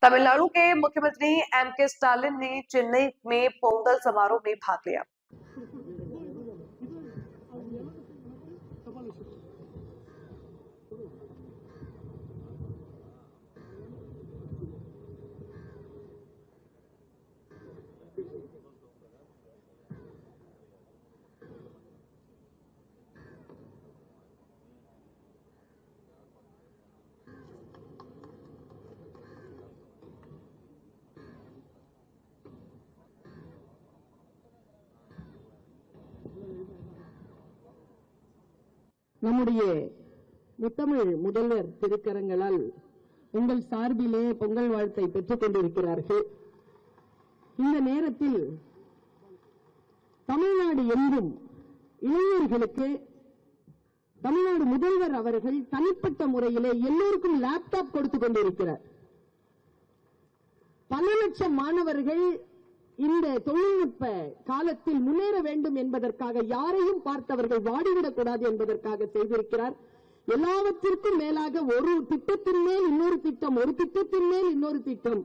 तमिलनाडु के मुख्यमंत्री MK. Stalin ने चेन्नई में पोंगल समारोह में भाग लिया। நம்முடைய முத்தமிழ் முதல்வர் திருக்கரங்களால் உங்கள் சார்பிலே பொங்கல் வாழ்த்தை பெற்றுக் கொண்டிருக்கிறார்கள். இந்த நேரத்தில் தமிழ்நாடு எங்கும் இளைஞர்களுக்கு தமிழ்நாடு முதல்வர் அவர்கள் தனிப்பட்ட முறையிலே எல்லோருக்கும் லேப்டாப் கொடுத்துக் கொண்டிருக்கிறார். பல லட்சம் மாணவர்கள் இந்த தொழில்நுட்ப காலத்தில் முன்னேற வேண்டும் என்பதற்காக யாரையும் பார்த்தவர்கள் வாடிவிடக்கூடாது என்பதற்காக செய்திருக்கிறார். எல்லாவற்றிற்கும் மேலாக ஒரு திட்டத்தின் மேல் இன்னொரு திட்டம், ஒரு திட்டத்தின் மேல் இன்னொரு திட்டம்.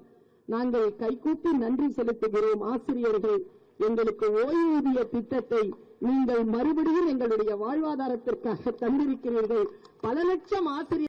நாங்கள் கைகூப்பி நன்றி செலுத்துகிறோம். ஆசிரியர்கள், எங்களுக்கு ஓய்வூதிய திட்டத்தை நீங்கள் மறுபடியும் எங்களுடைய வாழ்வாதாரத்திற்காக தந்திருக்கிறீர்கள். பல லட்சம் ஆசிரியர்